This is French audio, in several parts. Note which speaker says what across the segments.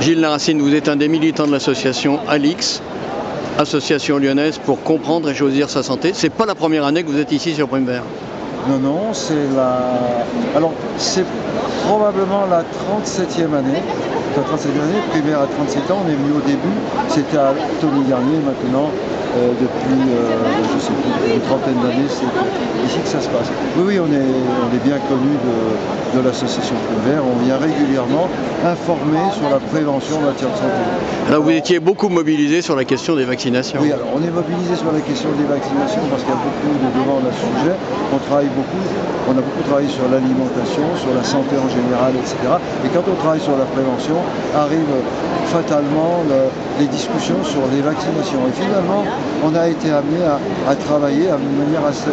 Speaker 1: Gilles Larracine, vous êtes un des militants de l'association Alix, association lyonnaise pour comprendre et choisir sa santé. C'est pas la première année que vous êtes ici sur Prime Vert.
Speaker 2: Non, c'est Alors, c'est probablement la 37e année. La 37e année, primaire à 37 ans, on est venu au début, c'était à Tony Garnier maintenant. Depuis, je sais plus, une trentaine d'années, c'est ici que ça se passe. Oui, on est bien connu de l'association Prime Vert. On vient régulièrement informer sur la prévention en matière de santé.
Speaker 1: Alors vous étiez beaucoup mobilisé sur la question des vaccinations.
Speaker 2: Oui, alors on est mobilisé sur la question des vaccinations parce qu'il y a beaucoup de demandes à ce sujet. On a beaucoup travaillé sur l'alimentation, sur la santé en général, etc. Et quand on travaille sur la prévention, arrivent fatalement les discussions sur les vaccinations. Et finalement, on a été amené à travailler d'une manière assez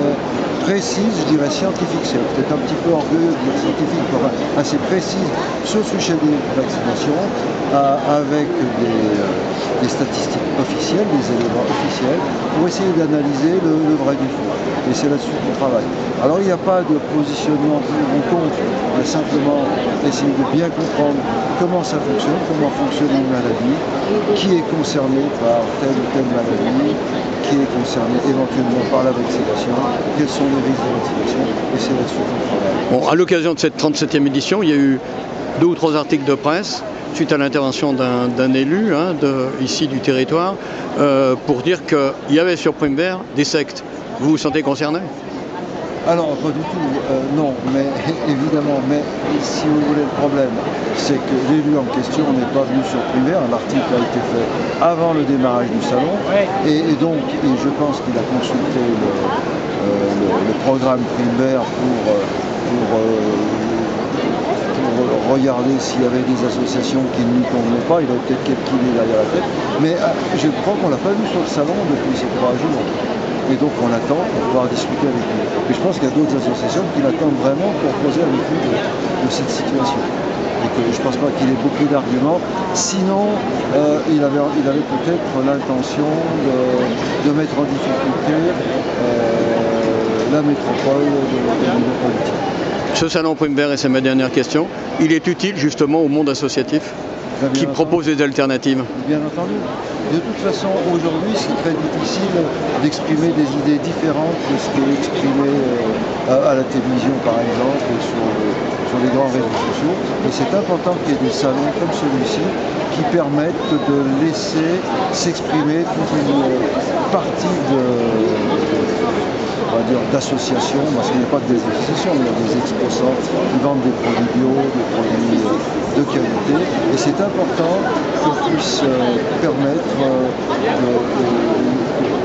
Speaker 2: précise, je dirais scientifique, c'est peut-être un petit peu orgueilleux de dire scientifique, mais enfin, assez précise sur le sujet des vaccinations, avec des statistiques officielles, des éléments officiels, pour essayer d'analyser le vrai du faux. Et c'est là-dessus qu'on travaille. Alors il n'y a pas de positionnement pour ou contre, il y a simplement essayer de bien comprendre comment ça fonctionne, comment fonctionne une maladie, qui est concerné par telle ou telle maladie, qui est concerné éventuellement par la vaccination, quels sont les risques de vaccination, et c'est là-dessus qu'on travaille.
Speaker 1: Bon, à l'occasion de cette 37e édition, il y a eu 2 ou 3 articles de presse suite à l'intervention d'un élu ici du territoire pour dire qu'il y avait sur Prime Vert des sectes. Vous vous sentez concerné ?
Speaker 2: Alors, pas du tout, non, mais évidemment, mais si vous voulez, le problème, c'est que l'élu en question n'est pas venu sur Prime Vert. L'article a été fait avant le démarrage du salon, et donc je pense qu'il a consulté le programme Prime Vert pour regarder s'il y avait des associations qui ne lui convenaient pas. Il avait peut-être quelques idées derrière la tête, mais je crois qu'on ne l'a pas vu sur le salon depuis ces 3 jours. Et donc on l'attend pour pouvoir discuter avec lui. Et je pense qu'il y a d'autres associations qui l'attendent vraiment pour causer avec lui de cette situation. Et que je ne pense pas qu'il ait beaucoup d'arguments. Sinon, il avait peut-être l'intention de mettre en difficulté la métropole de niveau politique.
Speaker 1: Ce salon Prime Vert, et c'est ma dernière question, il est utile justement au monde associatif qui propose des alternatives.
Speaker 2: Bien entendu. De toute façon, aujourd'hui, c'est très difficile d'exprimer des idées différentes de ce qui est exprimé à la télévision, par exemple, et sur les grands réseaux sociaux. Et c'est important qu'il y ait des salons comme celui-ci qui permettent de laisser s'exprimer toute une partie d'associations, parce qu'il n'y a pas que des associations, il y a des exposants qui vendent des produits bio, des produits de qualité, et c'est important qu'on puisse permettre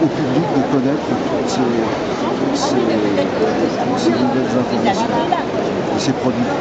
Speaker 2: au public de connaître toutes ces nouvelles informations et ces produits.